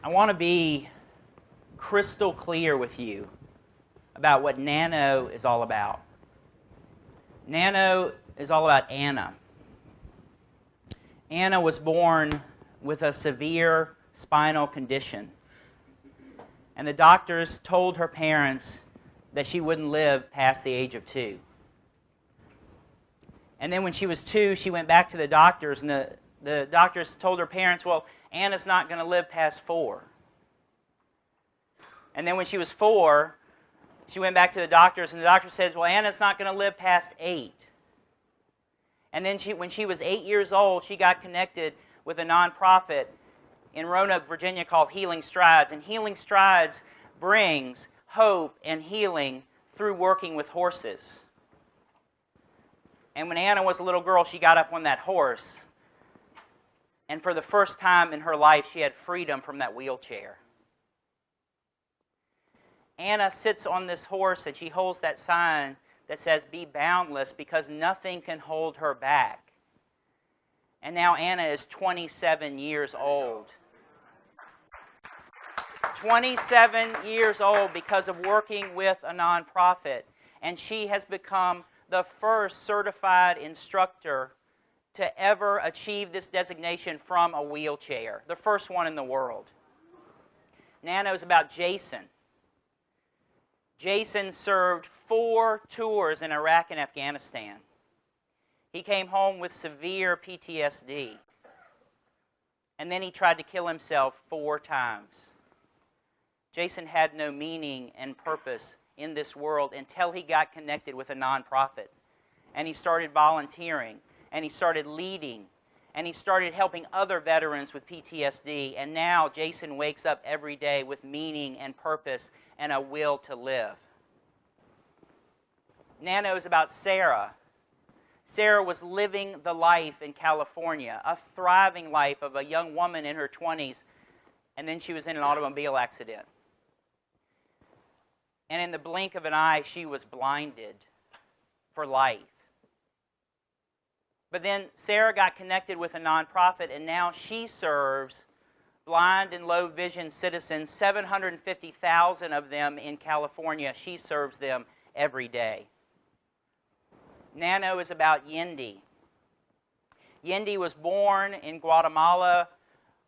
I want to be crystal clear with you about what Nano is all about. Nano is all about Anna. Anna was born with a severe spinal condition. And the doctors told her parents that she wouldn't live past the age of 2. And then when she was 2, she went back to the doctors, and the doctors told her parents, well, Anna's not going to live past 4. And then when she was 4, she went back to the doctors, and the doctor says, well, Anna's not going to live past 8. And then when she was 8 years old, she got connected with a nonprofit in Roanoke, Virginia called Healing Strides. And Healing Strides brings hope and healing through working with horses. And when Anna was a little girl, she got up on that horse. And for the first time in her life, she had freedom from that wheelchair. Anna sits on this horse and she holds that sign that says, "Be boundless," because nothing can hold her back. And now Anna is 27 years old. 27 years old because of working with a nonprofit. And she has become the first certified instructor to ever achieve this designation from a wheelchair. The first one in the world. Nano is about Jason. Jason served 4 tours in Iraq and Afghanistan. He came home with severe PTSD. And then he tried to kill himself 4 times. Jason had no meaning and purpose in this world until he got connected with a nonprofit. And he started volunteering. And he started leading. And he started helping other veterans with PTSD. And now Jason wakes up every day with meaning and purpose and a will to live. Nano is about Sarah. Sarah was living the life in California, a thriving life of a young woman in her 20s, and then she was in an automobile accident. And in the blink of an eye, she was blinded for life. But then Sarah got connected with a nonprofit, and now she serves blind and low vision citizens, 750,000 of them in California. She serves them every day. Nano is about Yendi. Yendi was born in Guatemala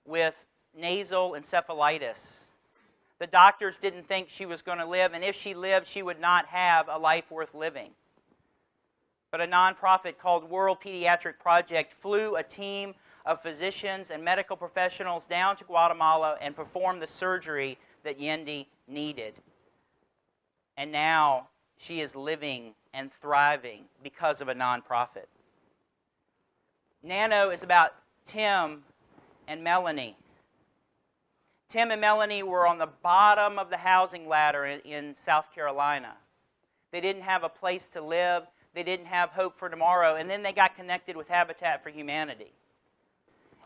with nasal encephalitis. The doctors didn't think she was going to live, and if she lived, she would not have a life worth living. But a nonprofit called World Pediatric Project flew a team of physicians and medical professionals down to Guatemala and performed the surgery that Yendi needed. And now she is living and thriving because of a nonprofit. Nano is about Tim and Melanie. Tim and Melanie were on the bottom of the housing ladder in South Carolina. They didn't have a place to live. They didn't have hope for tomorrow. And then they got connected with Habitat for Humanity.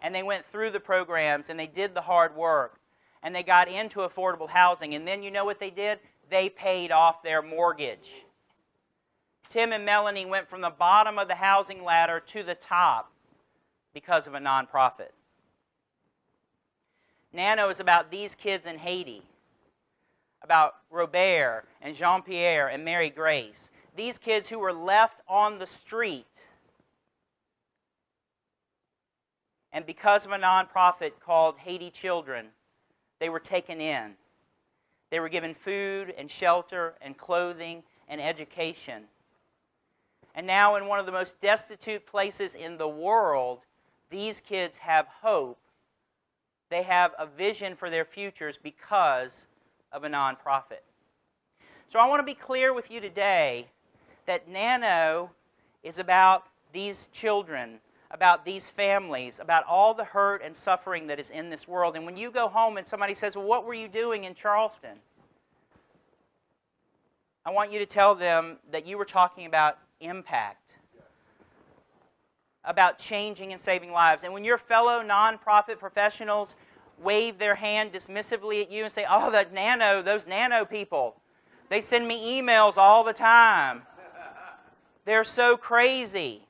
And they went through the programs, and they did the hard work. And they got into affordable housing. And then you know what they did? They paid off their mortgage. Tim and Melanie went from the bottom of the housing ladder to the top because of a nonprofit. Nano is about these kids in Haiti, about Robert and Jean-Pierre and Mary Grace. These kids who were left on the street. And because of a nonprofit called Haiti Children, they were taken in. They were given food and shelter and clothing and education. And now in one of the most destitute places in the world, these kids have hope. They have a vision for their futures because of a nonprofit. So I want to be clear with you today that Nano is about these children, about these families, about all the hurt and suffering that is in this world. And when you go home and somebody says, well, what were you doing in Charleston? I want you to tell them that you were talking about impact, about changing and saving lives. And when your fellow nonprofit professionals wave their hand dismissively at you and say, oh, those Nano people, they send me emails all the time. They're so crazy.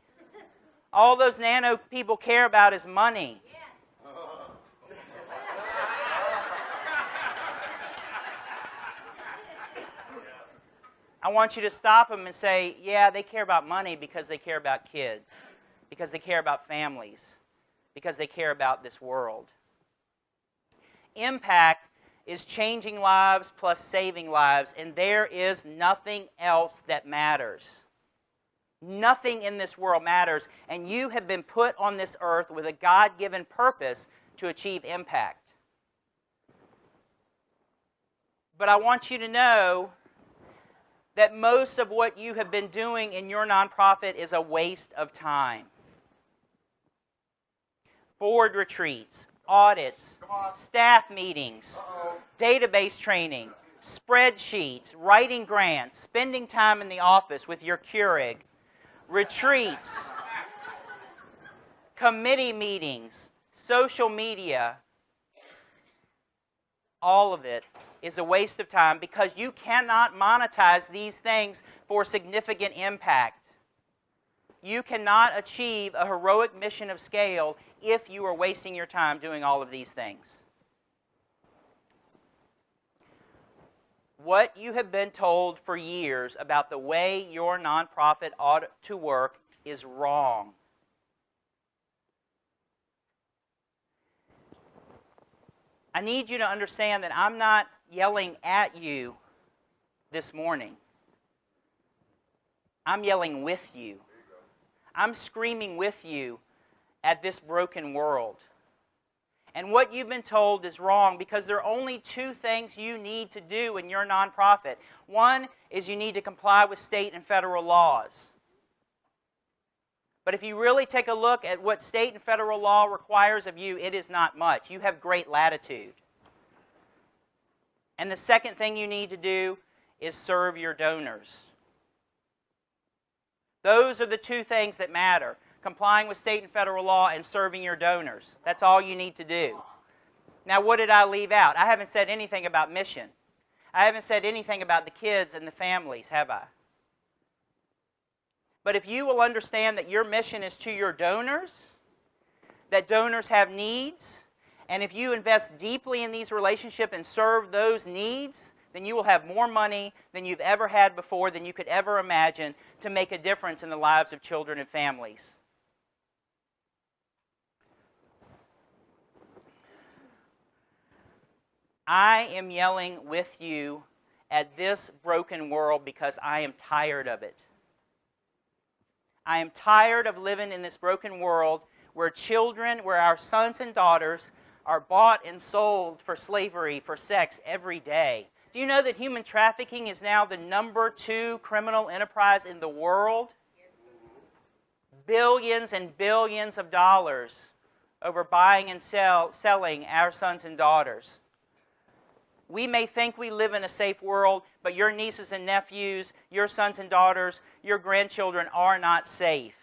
All those Nano people care about is money. I want you to stop them and say, yeah, they care about money because they care about kids, because they care about families, because they care about this world. Impact is changing lives plus saving lives, and there is nothing else that matters. Nothing in this world matters, and you have been put on this earth with a God-given purpose to achieve impact. But I want you to know that most of what you have been doing in your nonprofit is a waste of time. Board retreats, audits, staff meetings, database training, spreadsheets, writing grants, spending time in the office with your Keurig, retreats, committee meetings, social media. All of it is a waste of time because you cannot monetize these things for significant impact. You cannot achieve a heroic mission of scale if you are wasting your time doing all of these things. What you have been told for years about the way your nonprofit ought to work is wrong. I need you to understand that I'm not yelling at you this morning. I'm yelling with you. I'm screaming with you at this broken world. And what you've been told is wrong because there are only two things you need to do in your nonprofit. One is you need to comply with state and federal laws. But if you really take a look at what state and federal law requires of you, it is not much. You have great latitude. And the second thing you need to do is serve your donors. Those are the two things that matter. Complying with state and federal law and serving your donors. That's all you need to do. Now, what did I leave out? I haven't said anything about mission. I haven't said anything about the kids and the families, have I? But if you will understand that your mission is to your donors, that donors have needs, and if you invest deeply in these relationships and serve those needs, then you will have more money than you've ever had before, than you could ever imagine, to make a difference in the lives of children and families. I am yelling with you at this broken world because I am tired of it. I am tired of living in this broken world where children, where our sons and daughters are bought and sold for slavery, for sex every day. Do you know that human trafficking is now the #2 criminal enterprise in the world? Billions and billions of dollars over buying and selling our sons and daughters. We may think we live in a safe world, but your nieces and nephews, your sons and daughters, your grandchildren are not safe.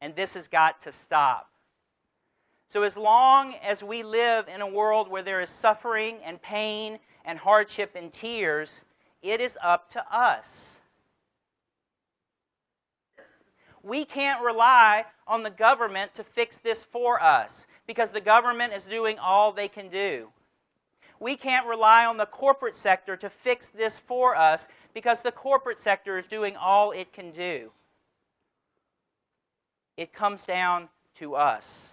And this has got to stop. So as long as we live in a world where there is suffering and pain and hardship and tears, it is up to us. We can't rely on the government to fix this for us because the government is doing all they can do. We can't rely on the corporate sector to fix this for us because the corporate sector is doing all it can do. It comes down to us.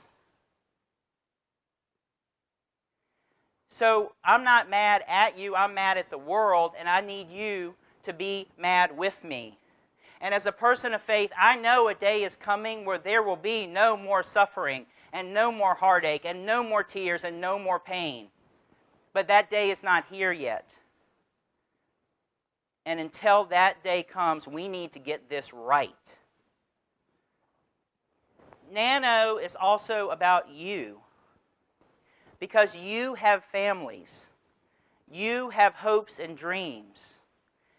So I'm not mad at you, I'm mad at the world, and I need you to be mad with me. And as a person of faith, I know a day is coming where there will be no more suffering, and no more heartache, and no more tears, and no more pain. But that day is not here yet. And until that day comes, we need to get this right. Nano is also about you. Because you have families. You have hopes and dreams.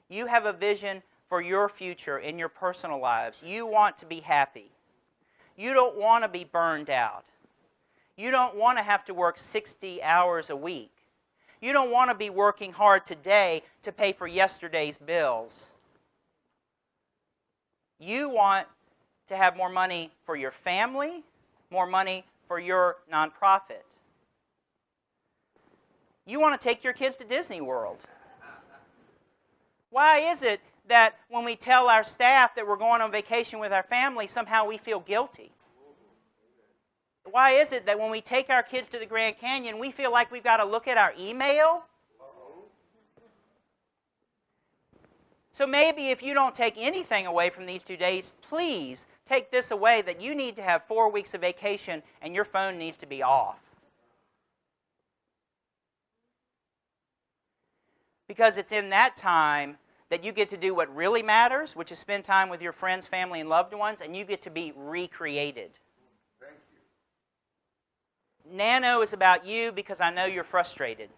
You have a vision for your future in your personal lives. You want to be happy. You don't want to be burned out. You don't want to have to work 60 hours a week. You don't want to be working hard today to pay for yesterday's bills. You want to have more money for your family, more money for your nonprofit. You want to take your kids to Disney World. Why is it that when we tell our staff that we're going on vacation with our family, somehow we feel guilty? Why is it that when we take our kids to the Grand Canyon, we feel like we've got to look at our email? So maybe if you don't take anything away from these 2 days, please take this away, that you need to have 4 weeks of vacation and your phone needs to be off. Because it's in that time that you get to do what really matters, which is spend time with your friends, family, and loved ones, and you get to be recreated. Thank you. Nano is about you because I know you're frustrated.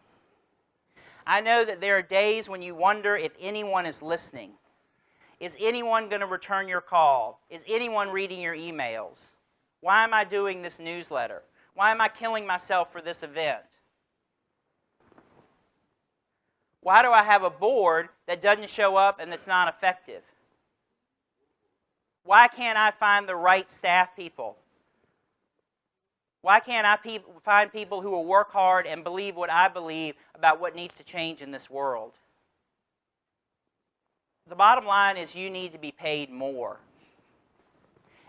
I know that there are days when you wonder if anyone is listening. Is anyone going to return your call? Is anyone reading your emails? Why am I doing this newsletter? Why am I killing myself for this event? Why do I have a board that doesn't show up and that's not effective? Why can't I find the right staff people? Why can't I find people who will work hard and believe what I believe about what needs to change in this world? The bottom line is you need to be paid more.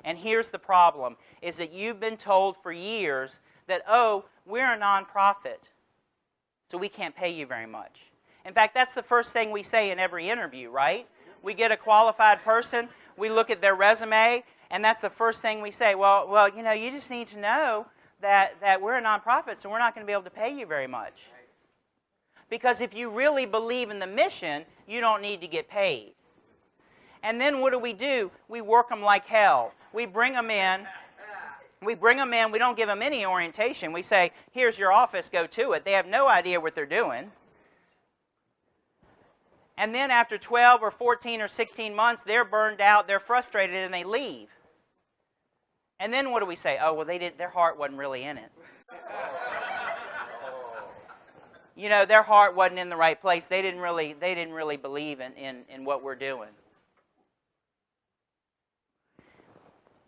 And here's the problem, is that you've been told for years that, oh, we're a nonprofit, so we can't pay you very much. In fact, that's the first thing we say in every interview, right? We get a qualified person, we look at their resume, and that's the first thing we say. Well, you know, you just need to know that we're a nonprofit, so we're not going to be able to pay you very much. Because if you really believe in the mission, you don't need to get paid. And then what do? We work them like hell. We bring them in. We don't give them any orientation. We say, here's your office, go to it. They have no idea what they're doing. And then after 12 or 14 or 16 months, they're burned out, they're frustrated, and they leave. And then what do we say? Oh, well, their heart wasn't really in it. You know, their heart wasn't in the right place. They didn't really believe in what we're doing.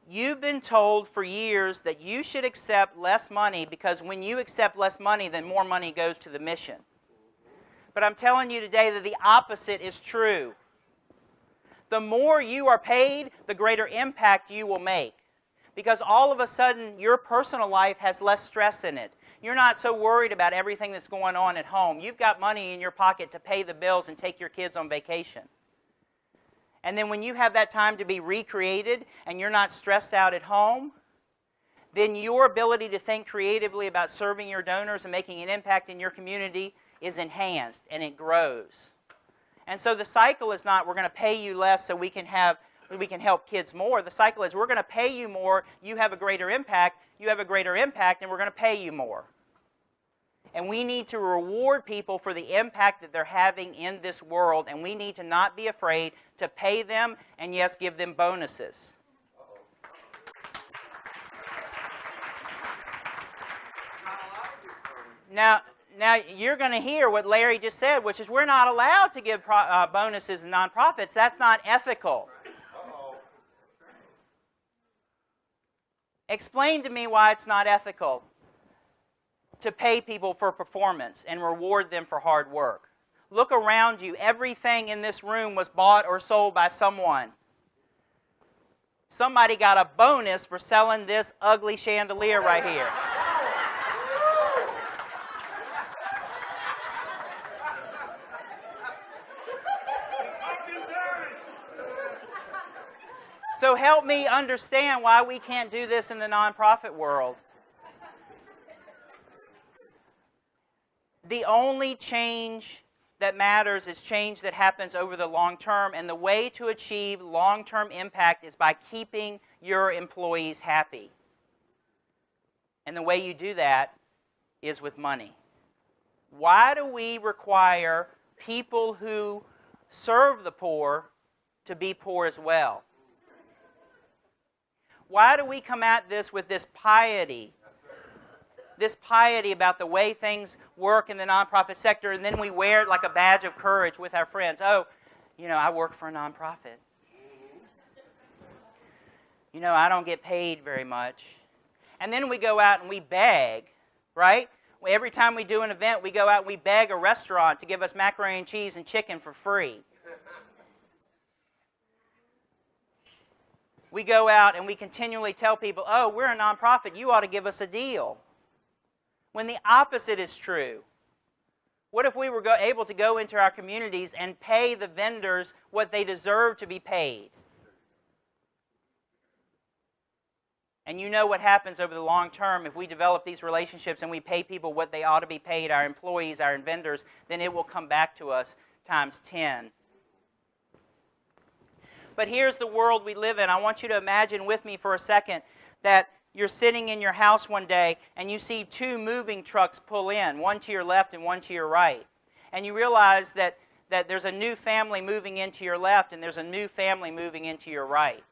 You've been told for years that you should accept less money because when you accept less money, then more money goes to the mission. But I'm telling you today that the opposite is true. The more you are paid, the greater impact you will make. Because all of a sudden, your personal life has less stress in it. You're not so worried about everything that's going on at home. You've got money in your pocket to pay the bills and take your kids on vacation. And then when you have that time to be recreated and you're not stressed out at home, then your ability to think creatively about serving your donors and making an impact in your community is enhanced and it grows. And so the cycle is not we're going to pay you less so we can help kids more. The cycle is we're going to pay you more, you have a greater impact, and we're going to pay you more. And we need to reward people for the impact that they're having in this world, and we need to not be afraid to pay them and, yes, give them bonuses. Now you're going to hear what Larry just said, which is we're not allowed to give bonuses in nonprofits. That's not ethical. Explain to me why it's not ethical to pay people for performance and reward them for hard work. Look around you. Everything in this room was bought or sold by someone. Somebody got a bonus for selling this ugly chandelier right here. So help me understand why we can't do this in the nonprofit world. The only change that matters is change that happens over the long term, and the way to achieve long-term impact is by keeping your employees happy. And the way you do that is with money. Why do we require people who serve the poor to be poor as well? Why do we come at this with this piety? This piety about the way things work in the nonprofit sector, and then we wear it like a badge of courage with our friends. Oh, you know, I work for a nonprofit. You know, I don't get paid very much. And then we go out and we beg, right? Every time we do an event, we go out and we beg a restaurant to give us macaroni and cheese and chicken for free. We go out and we continually tell people, oh, we're a nonprofit, you ought to give us a deal. When the opposite is true. What if we were able to go into our communities and pay the vendors what they deserve to be paid? And you know what happens over the long term if we develop these relationships and we pay people what they ought to be paid, our employees, our vendors, then it will come back to us times 10. But here's the world we live in. I want you to imagine with me for a second that you're sitting in your house one day and you see two moving trucks pull in, one to your left and one to your right. And you realize that there's a new family moving into your left and there's a new family moving into your right.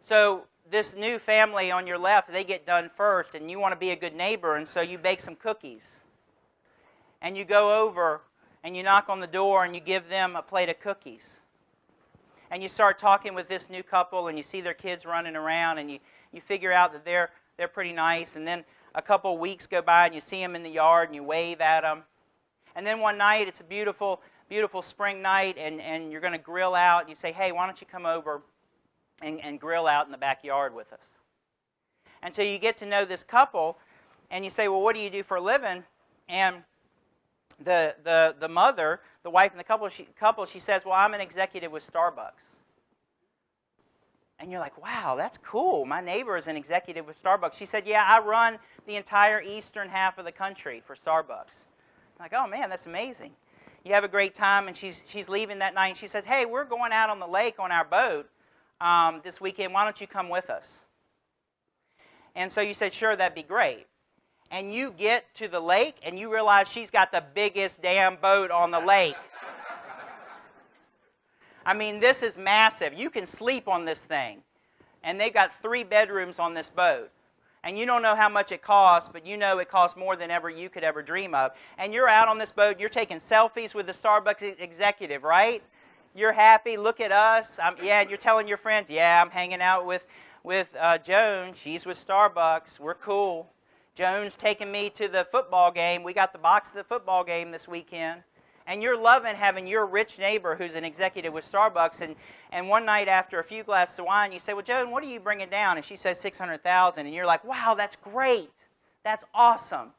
So this new family on your left, they get done first, and you want to be a good neighbor, and so you bake some cookies. And you go over and you knock on the door and you give them a plate of cookies. And you start talking with this new couple and you see their kids running around and you figure out that they're pretty nice. And then a couple of weeks go by and you see them in the yard and you wave at them. And then one night, it's a beautiful, beautiful spring night, and you're going to grill out. You say, hey, why don't you come over and grill out in the backyard with us? And so you get to know this couple and you say, well, what do you do for a living? And the mother, the wife and the couple, she says, well, I'm an executive with Starbucks. And you're like, wow, that's cool. My neighbor is an executive with Starbucks. She said, yeah, I run the entire eastern half of the country for Starbucks. I'm like, oh, man, that's amazing. You have a great time, and she's leaving that night, and she says, hey, we're going out on the lake on our boat this weekend. Why don't you come with us? And so you said, sure, that'd be great. And you get to the lake, and you realize she's got the biggest damn boat on the lake. I mean, this is massive. You can sleep on this thing. And they've got 3 bedrooms on this boat. And you don't know how much it costs, but you know it costs more than ever you could ever dream of. And you're out on this boat, you're taking selfies with the Starbucks executive, right? You're happy, look at us. Yeah, and you're telling your friends, yeah, I'm hanging out with Joan. She's with Starbucks. We're cool. Joan's taking me to the football game. We got the box of the football game this weekend. And you're loving having your rich neighbor who's an executive with Starbucks. And one night after a few glasses of wine, you say, well, Joan, what are you bringing down? And she says $600,000. And you're like, wow, that's great. That's awesome.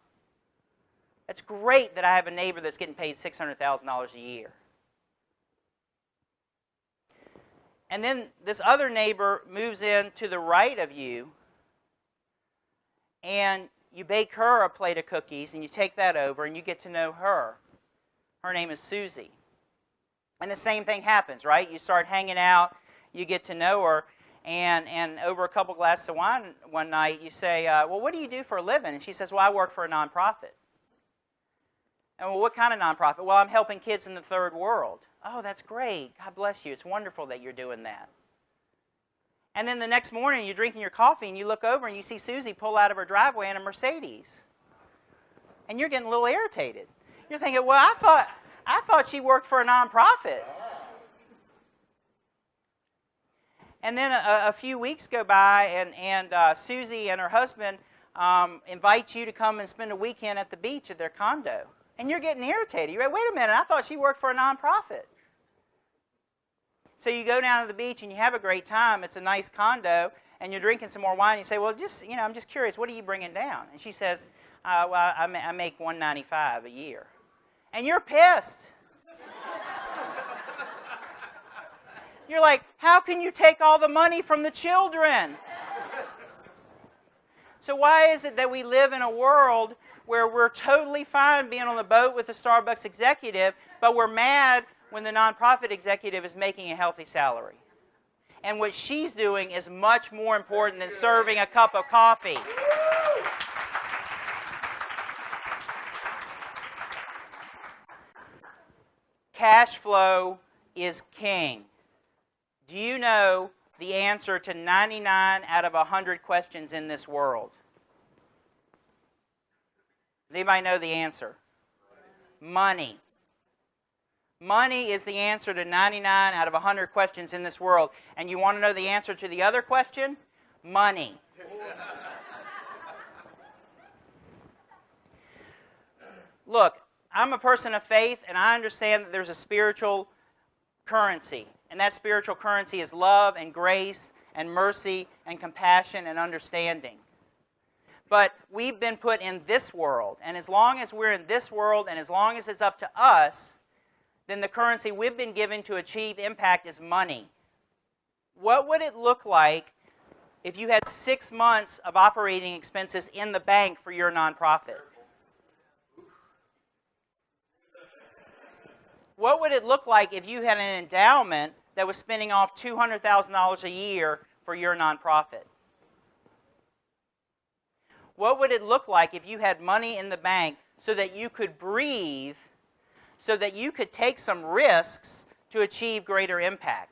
That's great that I have a neighbor that's getting paid $600,000 a year. And then this other neighbor moves in to the right of you, and you bake her a plate of cookies, and you take that over, and you get to know her. Her name is Susie. And the same thing happens, right? You start hanging out, you get to know her, and over a couple glasses of wine one night, you say, well, what do you do for a living? And she says, well, I work for a nonprofit. And well, what kind of nonprofit? Well, I'm helping kids in the third world. Oh, that's great. God bless you. It's wonderful that you're doing that. And then the next morning, you're drinking your coffee, and you look over, and you see Susie pull out of her driveway in a Mercedes. And you're getting a little irritated. You're thinking, well, I thought she worked for a nonprofit. And then a few weeks go by, and Susie and her husband invite you to come and spend a weekend at the beach at their condo. And you're getting irritated. You're like, wait a minute, I thought she worked for a nonprofit. So you go down to the beach and you have a great time. It's a nice condo, and you're drinking some more wine. You say, well, I'm just curious, what are you bringing down? And she says, well, I make $195 a year. And you're pissed. You're like, how can you take all the money from the children? So why is it that we live in a world where we're totally fine being on the boat with the Starbucks executive, but we're mad when the nonprofit executive is making a healthy salary? And what she's doing is much more important than serving a cup of coffee. Cash flow is king. Do you know the answer to 99 out of 100 questions in this world? Does anybody know the answer? Money. Money is the answer to 99 out of 100 questions in this world. And you want to know the answer to the other question? Money. Look, I'm a person of faith, and I understand that there's a spiritual currency. And that spiritual currency is love and grace and mercy and compassion and understanding. But we've been put in this world, and as long as we're in this world and as long as it's up to us, then the currency we've been given to achieve impact is money. What would it look like if you had 6 months of operating expenses in the bank for your nonprofit? What would it look like if you had an endowment that was spending off $200,000 a year for your nonprofit? What would it look like if you had money in the bank so that you could breathe, so that you could take some risks to achieve greater impact?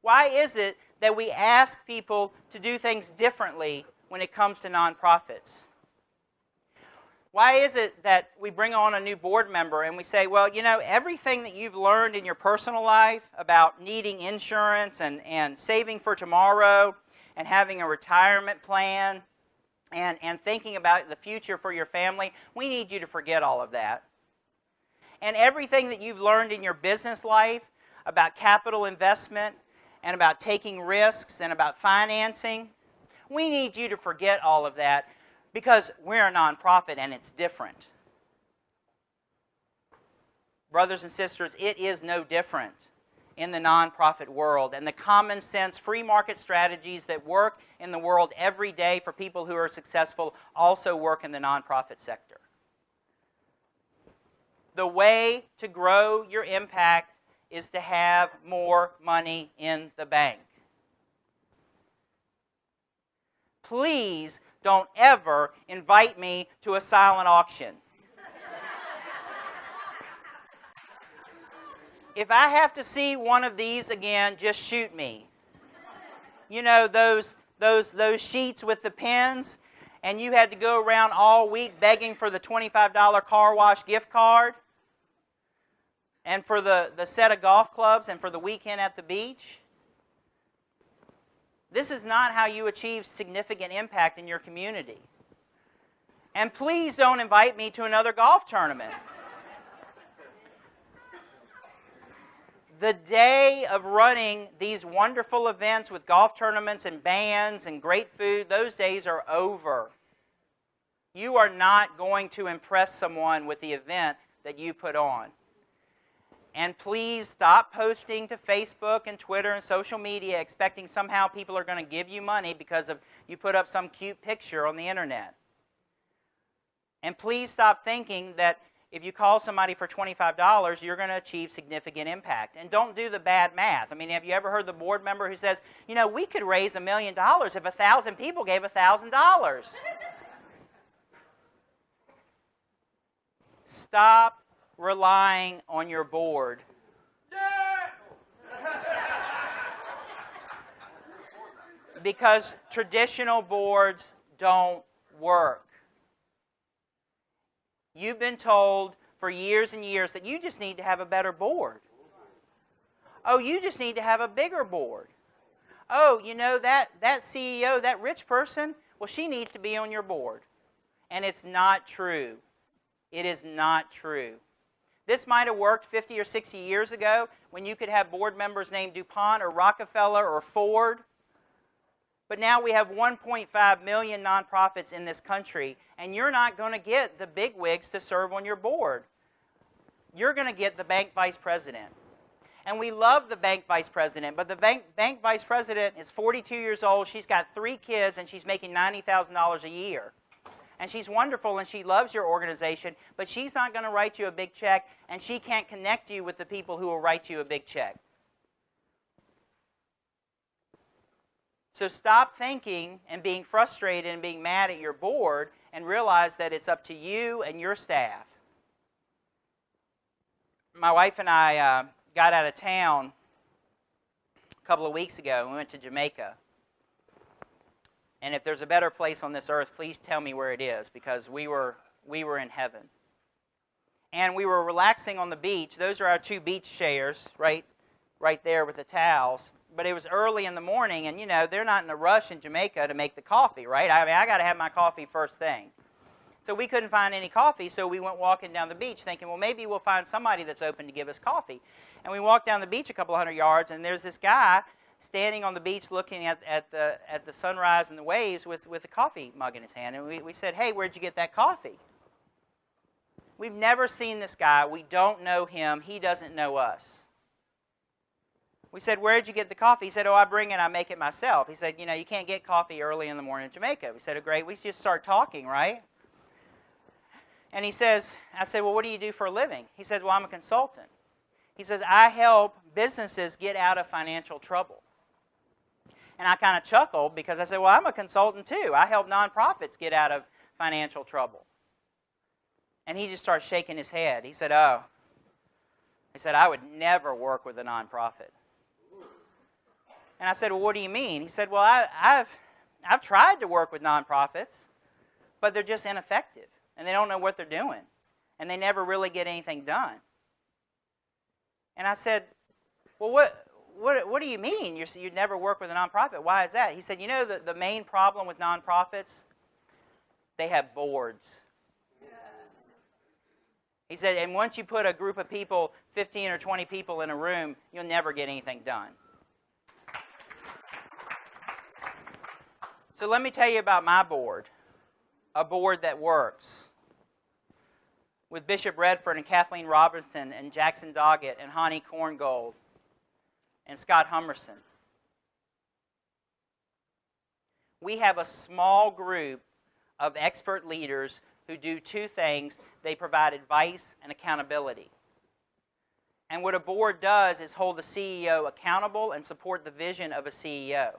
Why is it that we ask people to do things differently when it comes to nonprofits? Why is it that we bring on a new board member and we say, well, you know, everything that you've learned in your personal life about needing insurance and saving for tomorrow and having a retirement plan and thinking about the future for your family, we need you to forget all of that. And everything that you've learned in your business life about capital investment and about taking risks and about financing, we need you to forget all of that because we're a nonprofit and it's different. Brothers and sisters, it is no different in the nonprofit world. And the common sense free market strategies that work in the world every day for people who are successful also work in the nonprofit sector. The way to grow your impact is to have more money in the bank. Please don't ever invite me to a silent auction. If I have to see one of these again, just shoot me. You know, those sheets with the pins, and you had to go around all week begging for the $25 car wash gift card, and for the set of golf clubs, and for the weekend at the beach. This is not how you achieve significant impact in your community. And please don't invite me to another golf tournament. The day of running these wonderful events with golf tournaments and bands and great food, those days are over. You are not going to impress someone with the event that you put on. And please stop posting to Facebook and Twitter and social media expecting somehow people are going to give you money because of you put up some cute picture on the internet. And please stop thinking that if you call somebody for $25, you're going to achieve significant impact. And don't do the bad math. I mean, have you ever heard the board member who says, you know, we could raise $1 million if 1,000 people gave $1,000? Stop relying on your board. Because traditional boards don't work. You've been told for years and years that you just need to have a better board. Oh, you just need to have a bigger board. Oh, you know, that CEO, that rich person, well, she needs to be on your board. And it's not true. It is not true. This might have worked 50 or 60 years ago when you could have board members named DuPont or Rockefeller or Ford. But now we have 1.5 million nonprofits in this country, and you're not going to get the bigwigs to serve on your board. You're going to get the bank vice president. And we love the bank vice president, but the bank vice president is 42 years old, she's got 3 kids, and she's making $90,000 a year. And she's wonderful and she loves your organization, but she's not going to write you a big check, and she can't connect you with the people who will write you a big check. So stop thinking and being frustrated and being mad at your board and realize that it's up to you and your staff. My wife and I got out of town a couple of weeks ago. We went to Jamaica. And if there's a better place on this earth, please tell me where it is, because we were in heaven. And we were relaxing on the beach. Those are our 2 beach chairs, right there with the towels. But it was early in the morning, and, you know, they're not in a rush in Jamaica to make the coffee, right? I mean, I got to have my coffee first thing. So we couldn't find any coffee, so we went walking down the beach thinking, well, maybe we'll find somebody that's open to give us coffee. And we walked down the beach a couple hundred yards, and there's this guy standing on the beach looking at the sunrise and the waves with a coffee mug in his hand. And we said, hey, where'd you get that coffee? We've never seen this guy. We don't know him. He doesn't know us. We said, where'd you get the coffee? He said, oh, I bring it, I make it myself. He said, you can't get coffee early in the morning in Jamaica. We said, oh, great. We just start talking, right? And I said, well, what do you do for a living? He said, well, I'm a consultant. He says, I help businesses get out of financial trouble. And I kind of chuckled because I said, well, I'm a consultant too. I help nonprofits get out of financial trouble. And he just started shaking his head. He said, oh. He said, I would never work with a nonprofit. And I said, well, what do you mean? He said, well, I've tried to work with nonprofits, but they're just ineffective. And they don't know what they're doing. And they never really get anything done. And I said, well, what do you mean? You'd never work with a nonprofit? Why is that? He said, the main problem with nonprofits? They have boards. He said, and once you put a group of people, 15 or 20 people in a room, you'll never get anything done. So let me tell you about my board, a board that works, with Bishop Redford and Kathleen Robinson and Jackson Doggett and Hani Korngold and Scott Hummerson. We have a small group of expert leaders who do two things. They provide advice and accountability. And what a board does is hold the CEO accountable and support the vision of a CEO.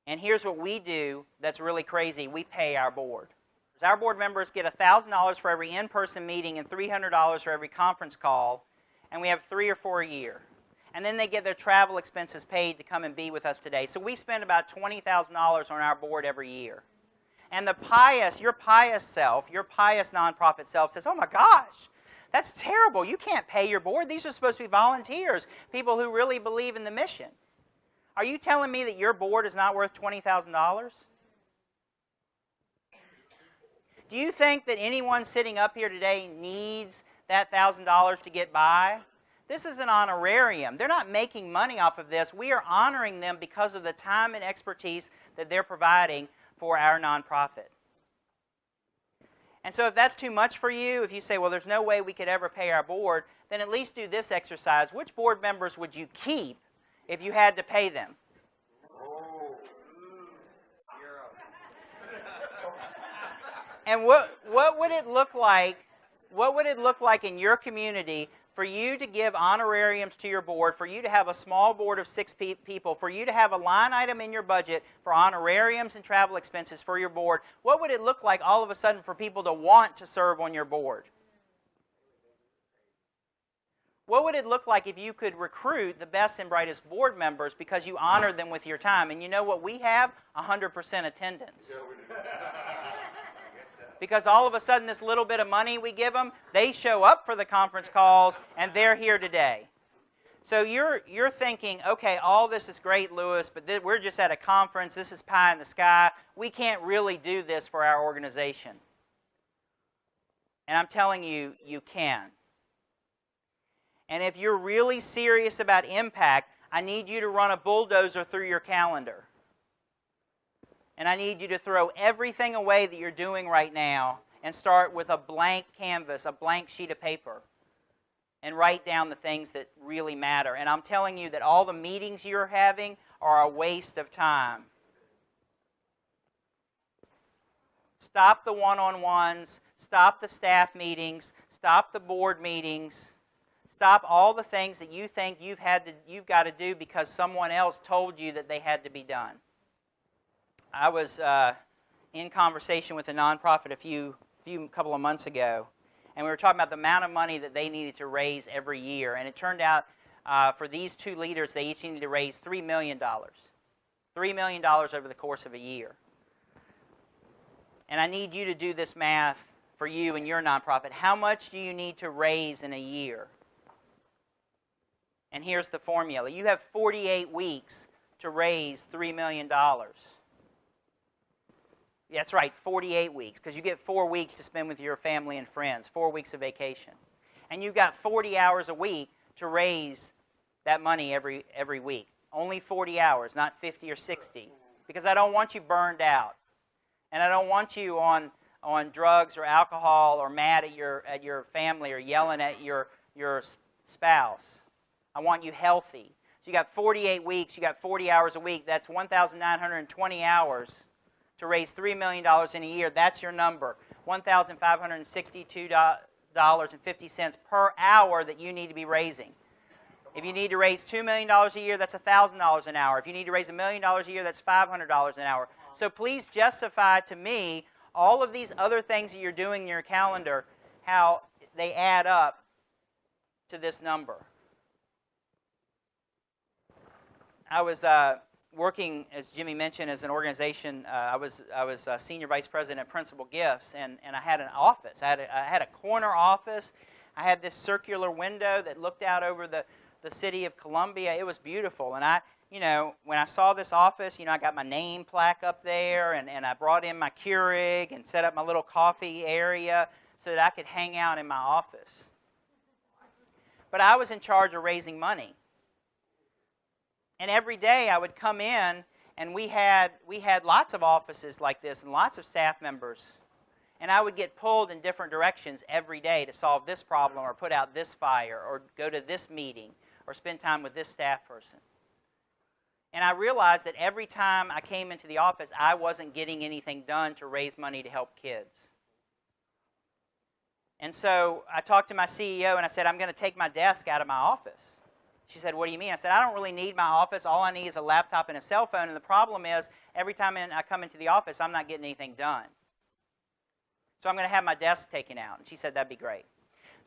And here's what we do that's really crazy. We pay our board. Our board members get $1,000 for every in-person meeting and $300 for every conference call, and we have 3 or 4 a year. And then they get their travel expenses paid to come and be with us today. So we spend about $20,000 on our board every year. And your pious self, your pious nonprofit self says, oh my gosh, that's terrible. You can't pay your board. These are supposed to be volunteers, people who really believe in the mission. Are you telling me that your board is not worth $20,000? Do you think that anyone sitting up here today needs that $1,000 to get by? This is an honorarium. They're not making money off of this. We are honoring them because of the time and expertise that they're providing for our nonprofit. And so if that's too much for you, if you say, well, there's no way we could ever pay our board, then at least do this exercise. Which board members would you keep if you had to pay them? And what would it look like? What would it look like in your community for you to give honorariums to your board, for you to have a small board of 6 people, for you to have a line item in your budget for honorariums and travel expenses for your board? What would it look like all of a sudden for people to want to serve on your board? What would it look like if you could recruit the best and brightest board members because you honor them with your time? And you know what we have? 100% attendance. Yeah, we do. Because all of a sudden this little bit of money we give them, they show up for the conference calls and they're here today. So you're thinking, okay, all this is great, Lewis, but we're just at a conference. This is pie in the sky. We can't really do this for our organization. And I'm telling you, you can. And if you're really serious about impact, I need you to run a bulldozer through your calendar. And I need you to throw everything away that you're doing right now and start with a blank canvas, a blank sheet of paper, and write down the things that really matter. And I'm telling you that all the meetings you're having are a waste of time. Stop the one-on-ones, stop the staff meetings, stop the board meetings, stop all the things that you think you've got to do because someone else told you that they had to be done. I was in conversation with a nonprofit a couple of months ago, and we were talking about the amount of money that they needed to raise every year. And it turned out for these 2 leaders, they each needed to raise $3 million. $3 million over the course of a year. And I need you to do this math for you and your nonprofit. How much do you need to raise in a year? And here's the formula. You have 48 weeks to raise $3 million. That's right, 48 weeks, because you get 4 weeks to spend with your family and friends, 4 weeks of vacation. And you've got 40 hours a week to raise that money every week. Only 40 hours, not 50 or 60, because I don't want you burned out. And I don't want you on drugs or alcohol or mad at your family or yelling at your spouse. I want you healthy. So you got 48 weeks, you got 40 hours a week. That's 1,920 hours to raise $3 million in a year. That's your number, $1,562.50 per hour that you need to be raising. If you need to raise $2 million a year, that's $1,000 an hour. If you need to raise $1 million a year, that's $500 an hour. So please justify to me all of these other things that you're doing in your calendar, how they add up to this number. I was working, as Jimmy mentioned, as an organization. I was Senior Vice President at Principal Gifts, and I had an office. I had a corner office. I had this circular window that looked out over the city of Columbia. It was beautiful. And when I saw this office, I got my name plaque up there, and I brought in my Keurig and set up my little coffee area so that I could hang out in my office. But I was in charge of raising money. And every day I would come in, and we had lots of offices like this and lots of staff members. And I would get pulled in different directions every day to solve this problem or put out this fire or go to this meeting or spend time with this staff person. And I realized that every time I came into the office, I wasn't getting anything done to raise money to help kids. And so I talked to my CEO, and I said, I'm going to take my desk out of my office. She said, what do you mean? I said, I don't really need my office. All I need is a laptop and a cell phone. And the problem is, every time I come into the office, I'm not getting anything done. So I'm going to have my desk taken out. And she said, that'd be great.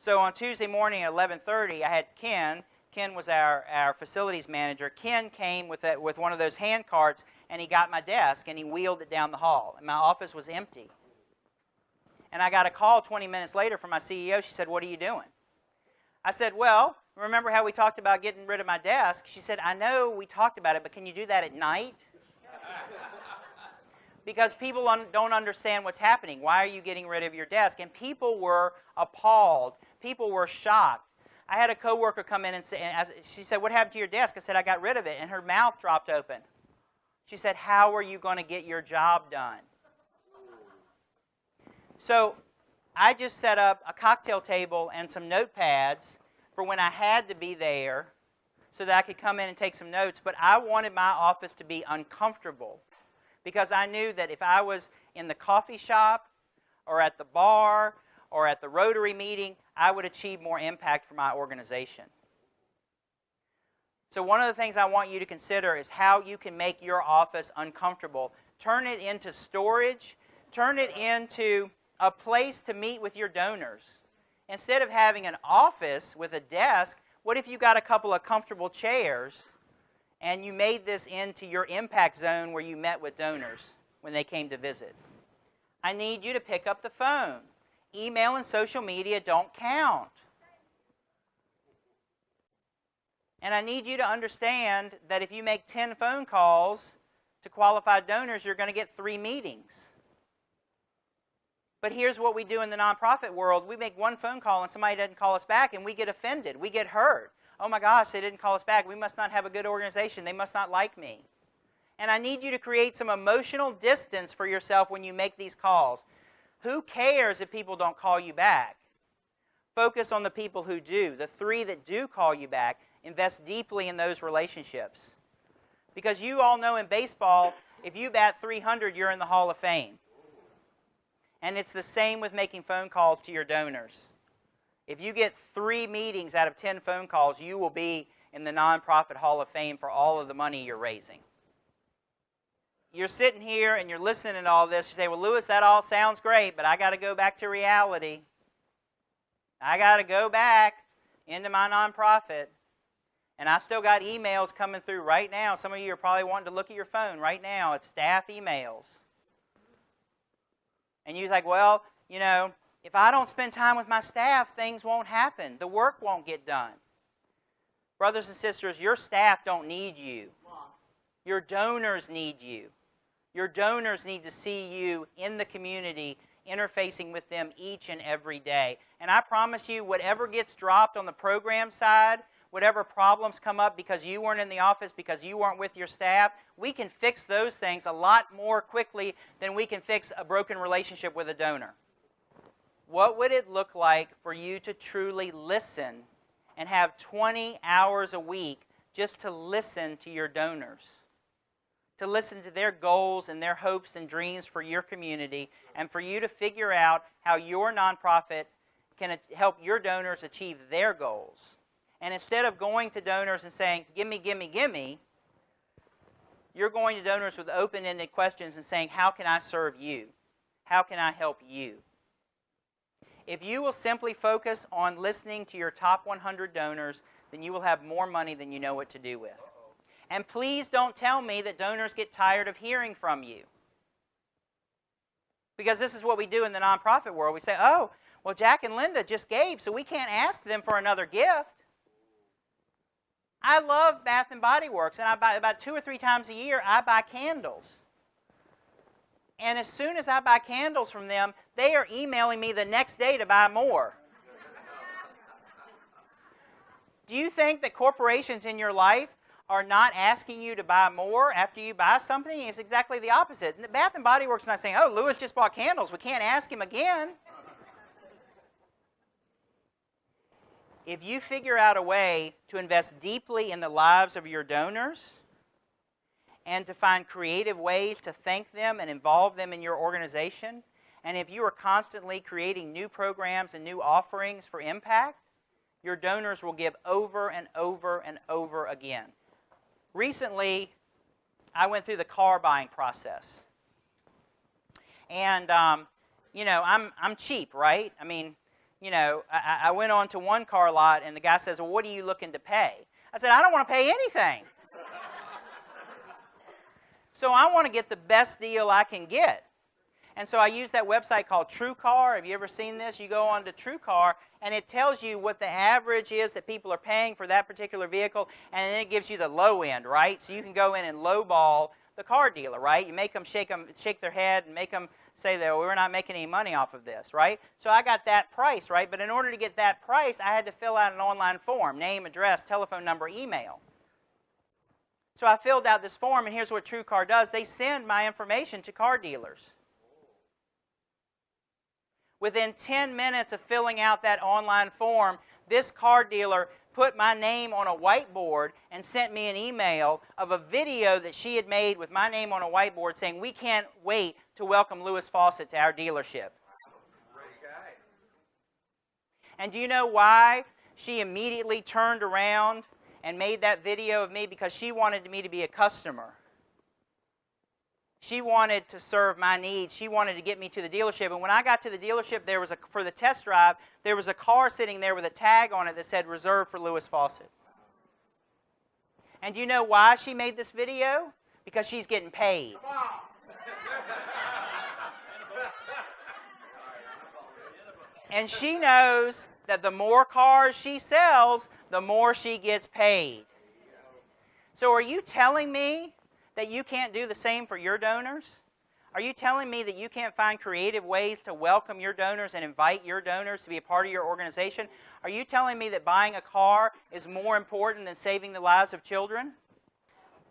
So on Tuesday morning at 11:30, I had Ken. Ken was our facilities manager. Ken came with one of those hand carts, and he got my desk, and he wheeled it down the hall. And my office was empty. And I got a call 20 minutes later from my CEO. She said, what are you doing? I said, well, remember how we talked about getting rid of my desk? She said, I know we talked about it, but can you do that at night? Because people don't understand what's happening. Why are you getting rid of your desk? And people were appalled. People were shocked. I had a coworker come in and she said, what happened to your desk? I said, I got rid of it. And her mouth dropped open. She said, how are you going to get your job done? So I just set up a cocktail table and some notepads for when I had to be there so that I could come in and take some notes. But I wanted my office to be uncomfortable because I knew that if I was in the coffee shop or at the bar or at the Rotary meeting, I would achieve more impact for my organization. So one of the things I want you to consider is how you can make your office uncomfortable. Turn it into storage. Turn it into a place to meet with your donors. Instead of having an office with a desk, what if you got a couple of comfortable chairs and you made this into your impact zone where you met with donors when they came to visit? I need you to pick up the phone. Email and social media don't count. And I need you to understand that if you make 10 phone calls to qualified donors, you're going to get 3 meetings. But here's what we do in the nonprofit world. We make one phone call and somebody doesn't call us back and we get offended. We get hurt. Oh my gosh, they didn't call us back. We must not have a good organization. They must not like me. And I need you to create some emotional distance for yourself when you make these calls. Who cares if people don't call you back? Focus on the people who do. The 3 that do call you back, invest deeply in those relationships. Because you all know in baseball, if you bat 300, you're in the Hall of Fame. And it's the same with making phone calls to your donors. If you get 3 meetings out of 10 phone calls, you will be in the Nonprofit Hall of Fame for all of the money you're raising. You're sitting here and you're listening to all this. You say, well, Lewis, that all sounds great, but I got to go back to reality. I got to go back into my nonprofit. And I still got emails coming through right now. Some of you are probably wanting to look at your phone right now. It's staff emails. And you're like, well, if I don't spend time with my staff, things won't happen. The work won't get done. Brothers and sisters, your staff don't need you. Your donors need you. Your donors need to see you in the community, interfacing with them each and every day. And I promise you, whatever gets dropped on the program side, whatever problems come up because you weren't in the office, because you weren't with your staff, we can fix those things a lot more quickly than we can fix a broken relationship with a donor. What would it look like for you to truly listen and have 20 hours a week just to listen to your donors? To listen to their goals and their hopes and dreams for your community, and for you to figure out how your nonprofit can help your donors achieve their goals. And instead of going to donors and saying, gimme, gimme, gimme, you're going to donors with open-ended questions and saying, how can I serve you? How can I help you? If you will simply focus on listening to your top 100 donors, then you will have more money than you know what to do with. And please don't tell me that donors get tired of hearing from you. Because this is what we do in the nonprofit world. We say, oh, well, Jack and Linda just gave, so we can't ask them for another gift. I love Bath & Body Works, and I buy about 2 or 3 times a year, I buy candles. And as soon as I buy candles from them, they are emailing me the next day to buy more. Do you think that corporations in your life are not asking you to buy more after you buy something? It's exactly the opposite. Bath & Body Works is not saying, oh, Lewis just bought candles, we can't ask him again. If you figure out a way to invest deeply in the lives of your donors and to find creative ways to thank them and involve them in your organization, and if you are constantly creating new programs and new offerings for impact, your donors will give over and over and over again. Recently, I went through the car buying process. And, I'm cheap, right? I mean, I went on to one car lot, and the guy says, well, what are you looking to pay? I said, I don't want to pay anything. So I want to get the best deal I can get. And so I use that website called TrueCar. Have you ever seen this? You go on to TrueCar, and it tells you what the average is that people are paying for that particular vehicle, and then it gives you the low end, right? So you can go in and lowball the car dealer, right? You make them shake their head and make them say that we're not making any money off of this, right? So I got that price, right? But in order to get that price, I had to fill out an online form, name, address, telephone number, email. So I filled out this form, and here's what TrueCar does. They send my information to car dealers. Within 10 minutes of filling out that online form, this car dealer put my name on a whiteboard and sent me an email of a video that she had made with my name on a whiteboard saying, we can't wait to welcome Lewis Fawcett to our dealership. Great guy. And do you know why she immediately turned around and made that video of me? Because she wanted me to be a customer. She wanted to serve my needs. She wanted to get me to the dealership. And when I got to the dealership, for the test drive, there was a car sitting there with a tag on it that said, reserved for Lewis Fawcett. And do you know why she made this video? Because she's getting paid. Come on. And she knows that the more cars she sells, the more she gets paid. So are you telling me that you can't do the same for your donors? Are you telling me that you can't find creative ways to welcome your donors and invite your donors to be a part of your organization? Are you telling me that buying a car is more important than saving the lives of children?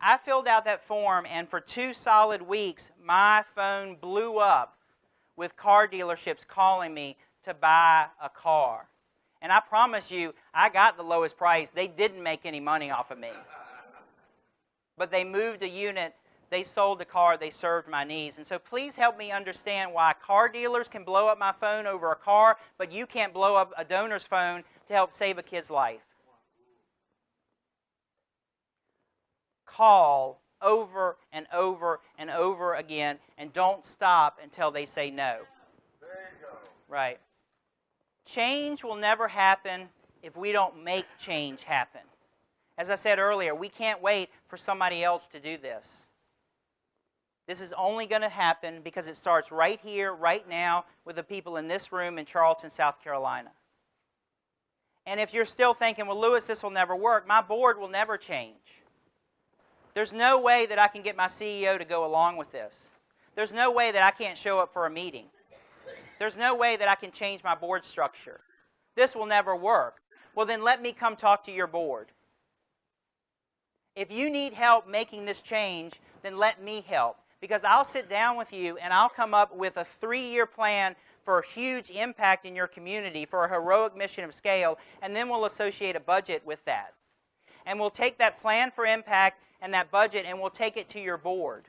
I filled out that form, and for 2 solid weeks, my phone blew up with car dealerships calling me to buy a car. And I promise you, I got the lowest price. They didn't make any money off of me. But they moved a unit, they sold a car, they served my needs. And so please help me understand why car dealers can blow up my phone over a car, but you can't blow up a donor's phone to help save a kid's life. Call over and over and over again, and don't stop until they say no. There you go. Right. Change will never happen if we don't make change happen. As I said earlier, we can't wait for somebody else to do this. This is only going to happen because it starts right here, right now, with the people in this room in Charleston, South Carolina. And if you're still thinking, well, Lewis, this will never work, my board will never change. There's no way that I can get my CEO to go along with this. There's no way that I can't show up for a meeting. There's no way that I can change my board structure. This will never work. Well, then let me come talk to your board. If you need help making this change, then let me help. Because I'll sit down with you and I'll come up with a 3-year plan for a huge impact in your community, for a heroic mission of scale, and then we'll associate a budget with that. And we'll take that plan for impact and that budget and we'll take it to your board.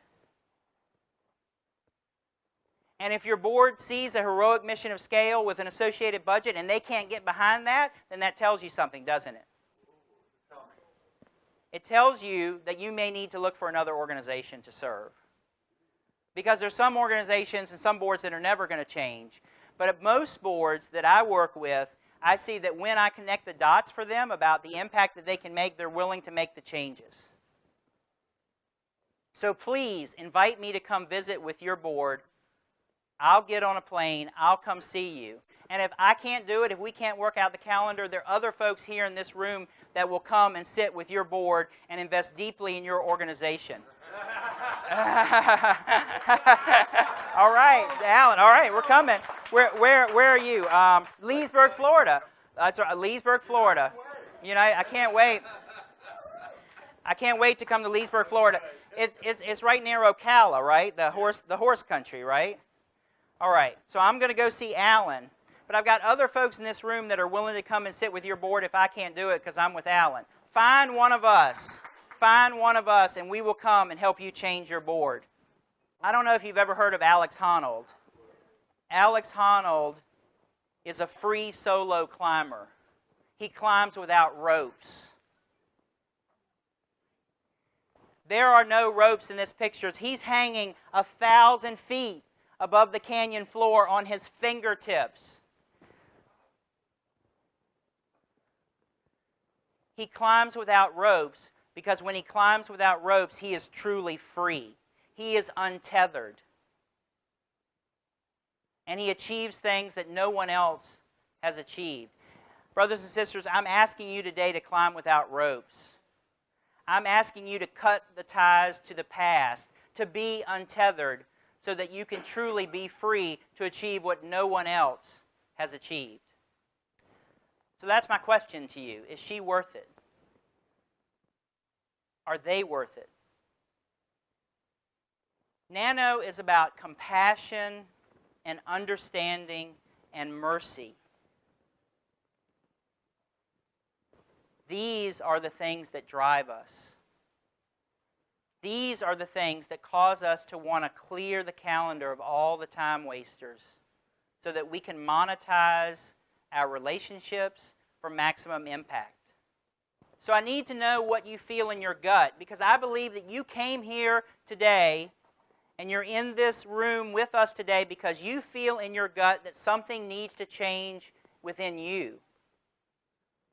And if your board sees a heroic mission of scale with an associated budget and they can't get behind that, then that tells you something, doesn't it? It tells you that you may need to look for another organization to serve. Because there's some organizations and some boards that are never going to change. But at most boards that I work with, I see that when I connect the dots for them about the impact that they can make, they're willing to make the changes. So please invite me to come visit with your board. I'll get on a plane. I'll come see you. And if I can't do it, if we can't work out the calendar, there are other folks here in this room that will come and sit with your board and invest deeply in your organization. All right, Alan. All right, we're coming. Where are you? Leesburg, Florida. That's right, Leesburg, Florida. You know, I can't wait. I can't wait to come to Leesburg, Florida. It's right near Ocala, right? The horse country, right? All right. So I'm going to go see Alan, but I've got other folks in this room that are willing to come and sit with your board if I can't do it because I'm with Alan. Find one of us. Find one of us, and we will come and help you change your board. I don't know if you've ever heard of Alex Honnold. Alex Honnold is a free solo climber. He climbs without ropes. There are no ropes in this picture. He's hanging 1,000 feet above the canyon floor on his fingertips. He climbs without ropes because when he climbs without ropes, he is truly free. He is untethered. And he achieves things that no one else has achieved. Brothers and sisters, I'm asking you today to climb without ropes. I'm asking you to cut the ties to the past, to be untethered, so that you can truly be free to achieve what no one else has achieved. So that's my question to you. Is she worth it? Are they worth it? Nano is about compassion and understanding and mercy. These are the things that drive us. These are the things that cause us to want to clear the calendar of all the time wasters so that we can monetize our relationships for maximum impact. So I need to know what you feel in your gut because I believe that you came here today and you're in this room with us today because you feel in your gut that something needs to change within you.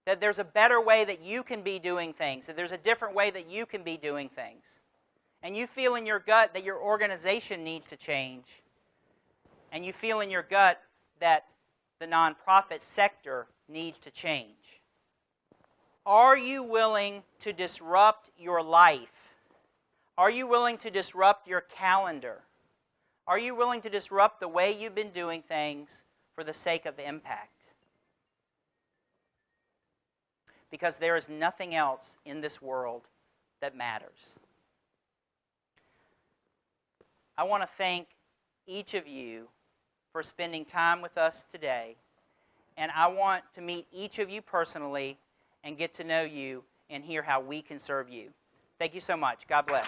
That there's a better way that you can be doing things. That there's a different way that you can be doing things. And you feel in your gut that your organization needs to change. And you feel in your gut that the nonprofit sector needs to change. Are you willing to disrupt your life? Are you willing to disrupt your calendar? Are you willing to disrupt the way you've been doing things for the sake of impact? Because there is nothing else in this world that matters. I want to thank each of you for spending time with us today. And I want to meet each of you personally and get to know you and hear how we can serve you. Thank you so much. God bless.